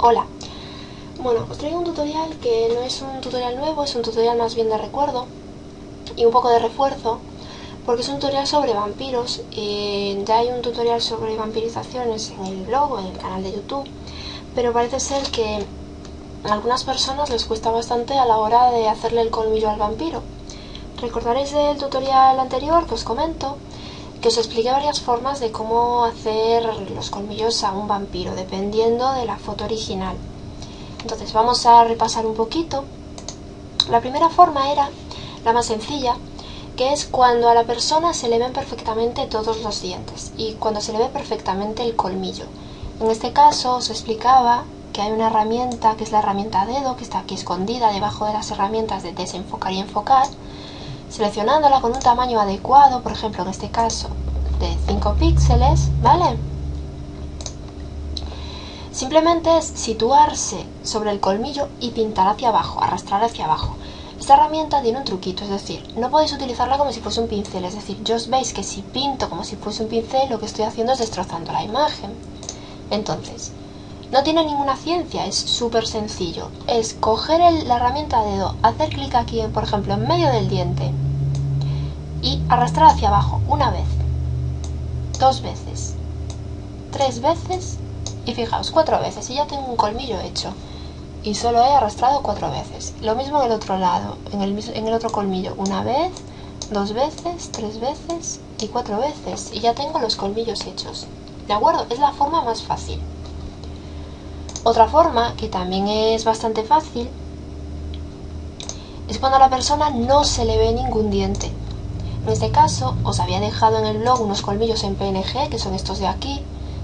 Hola, bueno, os traigo un tutorial que no es un tutorial nuevo, es un tutorial más bien de recuerdo y un poco de refuerzo, porque es un tutorial sobre vampiros. Ya hay un tutorial sobre vampirizaciones en el blog o en el canal de YouTube, pero parece ser que a algunas personas les cuesta bastante a la hora de hacerle el colmillo al vampiro. Recordaréis del tutorial anterior que os comento que os expliqué varias formas de cómo hacer los colmillos a un vampiro, dependiendo de la foto original. Entonces vamos a repasar un poquito. La primera forma era la más sencilla, que es cuando a la persona se le ven perfectamente todos los dientes y cuando se le ve perfectamente el colmillo. En este caso os explicaba que hay una herramienta que es la herramienta dedo, que está aquí escondida debajo de las herramientas de desenfocar y enfocar, seleccionándola con un tamaño adecuado, por ejemplo en este caso de 5 píxeles, ¿vale? Simplemente es situarse sobre el colmillo y pintar hacia abajo, arrastrar hacia abajo. Esta herramienta tiene un truquito, es decir, no podéis utilizarla como si fuese un pincel, es decir, ya os veis que si pinto como si fuese un pincel, lo que estoy haciendo es destrozando la imagen. Entonces, no tiene ninguna ciencia, es súper sencillo. Es coger la herramienta dedo, hacer clic aquí, por ejemplo, en medio del diente y arrastrar hacia abajo una vez, 2 veces, 3 veces y fijaos, 4 veces y ya tengo un colmillo hecho. Y solo he arrastrado 4 veces. Lo mismo en el otro lado, en el otro colmillo, una vez, 2 veces, 3 veces y 4 veces. Y ya tengo los colmillos hechos. ¿De acuerdo? Es la forma más fácil. Otra forma, que también es bastante fácil, es cuando a la persona no se le ve ningún diente. En este caso, os había dejado en el blog unos colmillos en PNG, que son estos de aquí,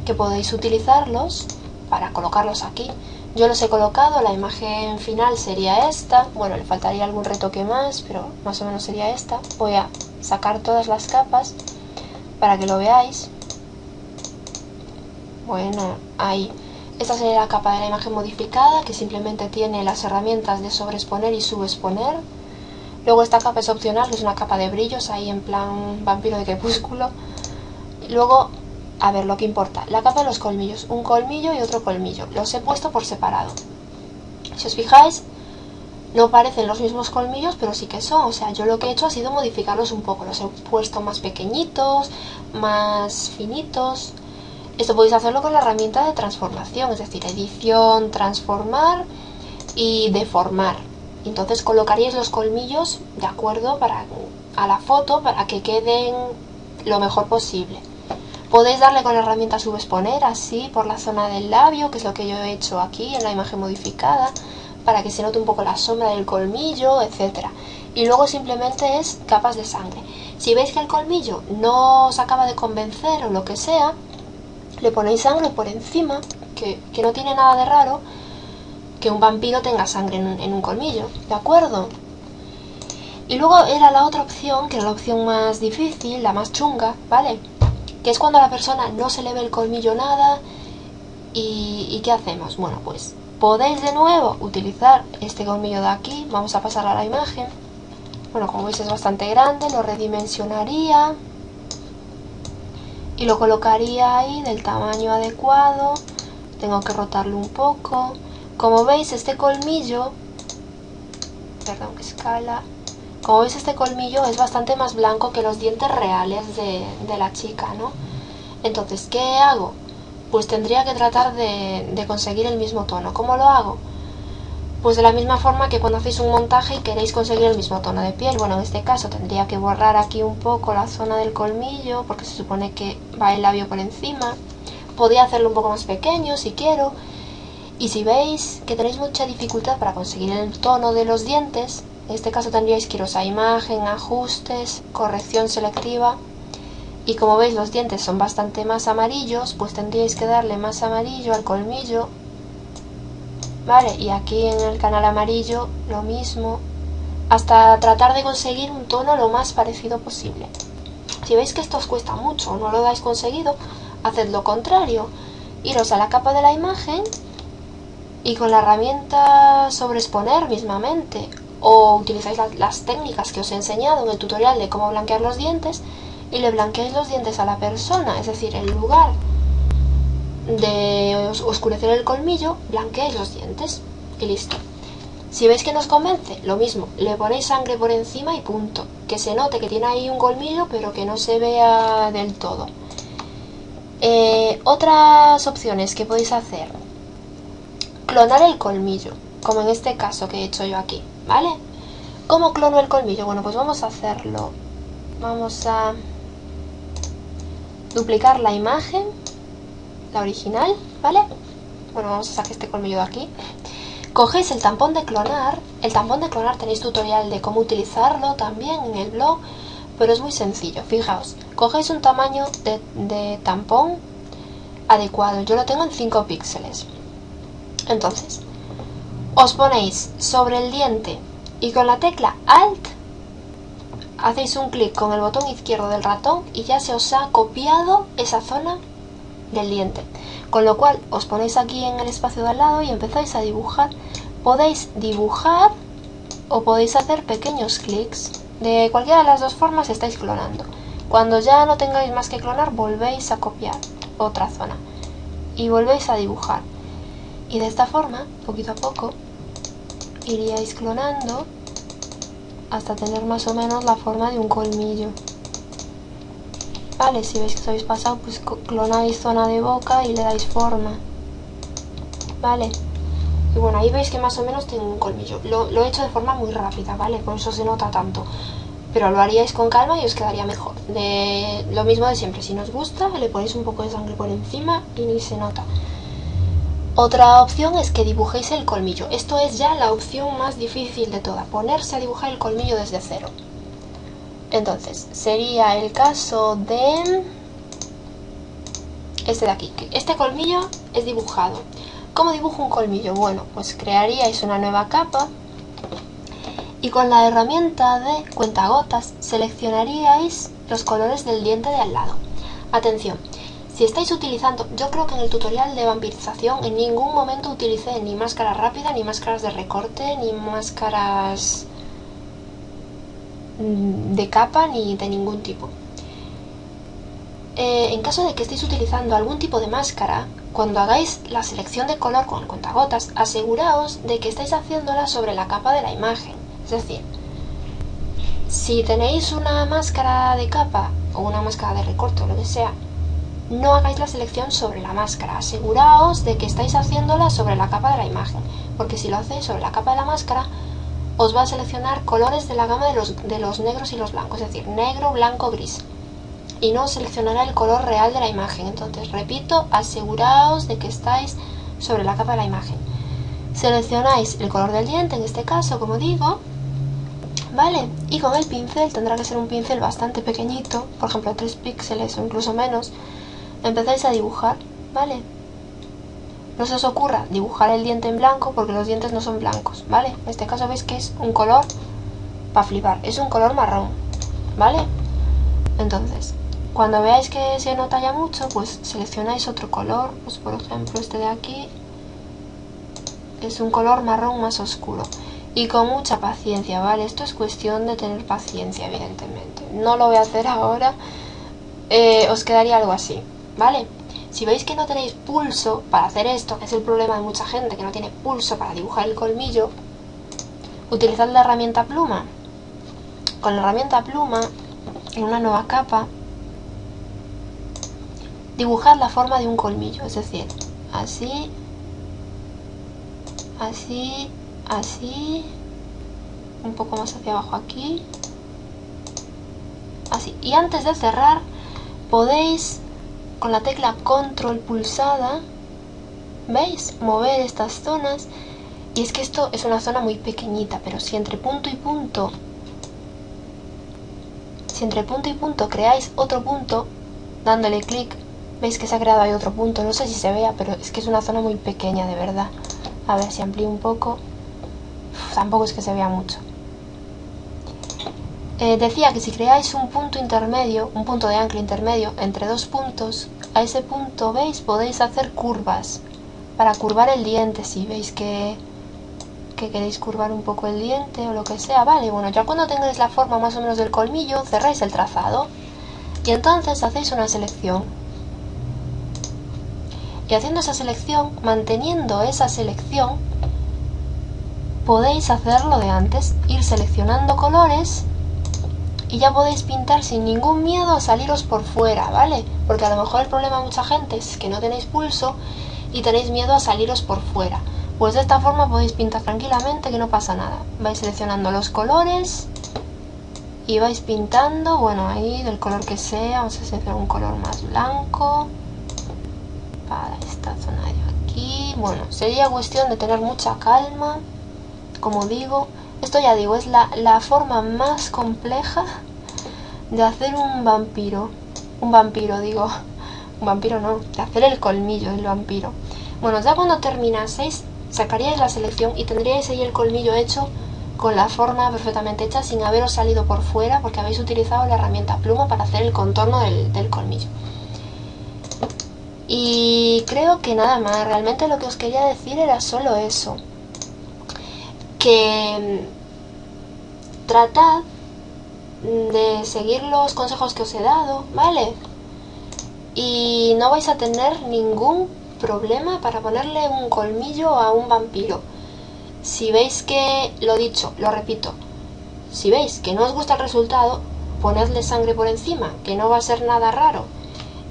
que podéis utilizarlos para colocarlos aquí. Yo los he colocado, la imagen final sería esta. Bueno, le faltaría algún retoque más, pero más o menos sería esta. Voy a sacar todas las capas para que lo veáis. Bueno, ahí. Esta sería la capa de la imagen modificada, que simplemente tiene las herramientas de sobreexponer y subexponer. Luego esta capa es opcional, que es una capa de brillos, ahí en plan vampiro de crepúsculo. Luego, a ver, lo que importa, la capa de los colmillos, un colmillo y otro colmillo. Los he puesto por separado. Si os fijáis, no parecen los mismos colmillos, pero sí que son. O sea, yo lo que he hecho ha sido modificarlos un poco. Los he puesto más pequeñitos, más finitos. Esto podéis hacerlo con la herramienta de transformación, es decir, edición, transformar y deformar. Entonces colocaríais los colmillos de acuerdo a la foto para que queden lo mejor posible. Podéis darle con la herramienta subexponer así por la zona del labio, que es lo que yo he hecho aquí en la imagen modificada, para que se note un poco la sombra del colmillo, etc. Y luego simplemente es capas de sangre. Si veis que el colmillo no os acaba de convencer o lo que sea, le ponéis sangre por encima, que no tiene nada de raro que un vampiro tenga sangre en un colmillo, ¿de acuerdo? Y luego era la otra opción, que era la opción más difícil, la más chunga, ¿vale? Que es cuando a la persona no se le ve el colmillo nada. ¿Y qué hacemos? Bueno, pues podéis de nuevo utilizar este colmillo de aquí. Vamos a pasar a la imagen. Bueno, como veis es bastante grande, lo redimensionaría y lo colocaría ahí del tamaño adecuado. Tengo que rotarlo un poco. Como veis, este colmillo, perdón, que escala. Como veis, este colmillo es bastante más blanco que los dientes reales de la chica, ¿no? Entonces, ¿qué hago? Pues tendría que tratar de conseguir el mismo tono. ¿Cómo lo hago? Pues de la misma forma que cuando hacéis un montaje y queréis conseguir el mismo tono de piel. Bueno, en este caso tendría que borrar aquí un poco la zona del colmillo, porque se supone que va el labio por encima. Podría hacerlo un poco más pequeño si quiero. Y si veis que tenéis mucha dificultad para conseguir el tono de los dientes, en este caso tendríais que iros a imagen, ajustes, corrección selectiva. Y como veis los dientes son bastante más amarillos, pues tendríais que darle más amarillo al colmillo. Vale, y aquí en el canal amarillo lo mismo, hasta tratar de conseguir un tono lo más parecido posible. Si veis que esto os cuesta mucho o no lo dais conseguido, haced lo contrario. Iros a la capa de la imagen y con la herramienta sobreexponer mismamente, o utilizáis las técnicas que os he enseñado en el tutorial de cómo blanquear los dientes y le blanqueáis los dientes a la persona, es decir, el lugar de oscurecer el colmillo, blanqueáis los dientes y listo. Si veis que no os convence, lo mismo, le ponéis sangre por encima y punto. Que se note que tiene ahí un colmillo, pero que no se vea del todo. Otras opciones que podéis hacer: clonar el colmillo, como en este caso que he hecho yo aquí, ¿vale? ¿Cómo clono el colmillo? Bueno, pues vamos a hacerlo. Vamos a duplicar la imagen, la original, ¿vale? Bueno, vamos a sacar este colmillo de aquí. Cogéis el tampón de clonar. El tampón de clonar tenéis tutorial de cómo utilizarlo también en el blog, pero es muy sencillo. Fijaos, cogéis un tamaño de tampón adecuado. Yo lo tengo en 5 píxeles. Entonces, os ponéis sobre el diente y con la tecla Alt hacéis un clic con el botón izquierdo del ratón y ya se os ha copiado esa zona del diente. Con lo cual os ponéis aquí en el espacio de al lado y empezáis a dibujar. Podéis dibujar o podéis hacer pequeños clics. De cualquiera de las dos formas estáis clonando. Cuando ya no tengáis más que clonar, volvéis a copiar otra zona y volvéis a dibujar. Y de esta forma, poquito a poco, iríais clonando hasta tener más o menos la forma de un colmillo. Vale, si veis que os habéis pasado, pues clonáis zona de boca y le dais forma. Vale. Y bueno, ahí veis que más o menos tengo un colmillo. Lo he hecho de forma muy rápida, ¿vale? Por eso se nota tanto. Pero lo haríais con calma y os quedaría mejor. Lo mismo de siempre. Si no os gusta, le ponéis un poco de sangre por encima y ni se nota. Otra opción es que dibujéis el colmillo. Esto es ya la opción más difícil de todas. Ponerse a dibujar el colmillo desde cero. Entonces, sería el caso de este de aquí. Este colmillo es dibujado. ¿Cómo dibujo un colmillo? Bueno, pues crearíais una nueva capa y con la herramienta de cuentagotas seleccionaríais los colores del diente de al lado. Atención, si estáis utilizando, yo creo que en el tutorial de vampirización en ningún momento utilicé ni máscara rápida, ni máscaras de recorte, ni máscaras de capa, ni de ningún tipo. En caso de que estéis utilizando algún tipo de máscara, cuando hagáis la selección de color con el cuentagotas, aseguraos de que estáis haciéndola sobre la capa de la imagen. Es decir, si tenéis una máscara de capa o una máscara de recorte o lo que sea, no hagáis la selección sobre la máscara. Aseguraos de que estáis haciéndola sobre la capa de la imagen, porque si lo hacéis sobre la capa de la máscara, os va a seleccionar colores de la gama de los negros y los blancos, es decir, negro, blanco, gris. Y no seleccionará el color real de la imagen. Entonces, repito, aseguraos de que estáis sobre la capa de la imagen. Seleccionáis el color del diente, en este caso, como digo, ¿vale? Y con el pincel, tendrá que ser un pincel bastante pequeñito, por ejemplo 3 píxeles o incluso menos, empezáis a dibujar, ¿vale? No se os ocurra dibujar el diente en blanco porque los dientes no son blancos, ¿vale? En este caso veis que es un color para flipar, es un color marrón, ¿vale? Entonces, cuando veáis que se nota ya mucho, pues seleccionáis otro color, pues por ejemplo este de aquí es un color marrón más oscuro y con mucha paciencia, ¿vale? Esto es cuestión de tener paciencia, evidentemente. No lo voy a hacer ahora, os quedaría algo así, ¿vale? Si veis que no tenéis pulso para hacer esto, que es el problema de mucha gente que no tiene pulso para dibujar el colmillo, utilizad la herramienta pluma. Con la herramienta pluma, en una nueva capa, dibujad la forma de un colmillo, es decir, así, así, así, un poco más hacia abajo aquí, así. Y antes de cerrar, podéis, con la tecla control pulsada, ¿veis? Mover estas zonas. Y es que esto es una zona muy pequeñita, pero si entre punto y punto creáis otro punto, dándole clic, veis que se ha creado ahí otro punto. No sé si se vea, pero es que es una zona muy pequeña, de verdad. A ver si amplío un poco. Tampoco es que se vea mucho. Decía que si creáis un punto intermedio, un punto de ancla intermedio entre dos puntos, a ese punto, ¿veis? Podéis hacer curvas para curvar el diente, si veis que queréis curvar un poco el diente o lo que sea, ¿vale? Bueno, ya cuando tengáis la forma más o menos del colmillo, cerráis el trazado y entonces hacéis una selección. Y haciendo esa selección, manteniendo esa selección, podéis hacer lo de antes, ir seleccionando colores y ya podéis pintar sin ningún miedo a saliros por fuera, ¿vale? Porque a lo mejor el problema de mucha gente es que no tenéis pulso y tenéis miedo a saliros por fuera. Pues de esta forma podéis pintar tranquilamente, que no pasa nada. Vais seleccionando los colores y vais pintando, bueno, ahí del color que sea. Vamos a seleccionar un color más blanco para esta zona de aquí. Bueno, sería cuestión de tener mucha calma, como digo. Esto ya digo, es la forma más compleja de hacer un vampiro. Un vampiro, digo. Un vampiro no, de hacer el colmillo del vampiro. Bueno, ya cuando terminaseis, sacaríais la selección y tendríais ahí el colmillo hecho con la forma perfectamente hecha sin haberos salido por fuera, porque habéis utilizado la herramienta pluma para hacer el contorno del colmillo. Y creo que nada más, realmente lo que os quería decir era solo eso. Que tratad de seguir los consejos que os he dado, ¿vale? Y no vais a tener ningún problema para ponerle un colmillo a un vampiro. Si veis que, lo dicho, lo repito, si veis que no os gusta el resultado, ponedle sangre por encima, que no va a ser nada raro.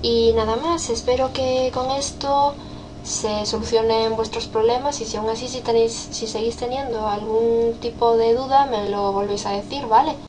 Y nada más, espero que con esto se solucionen vuestros problemas y si aún así si seguís teniendo algún tipo de duda me lo volvéis a decir, ¿vale?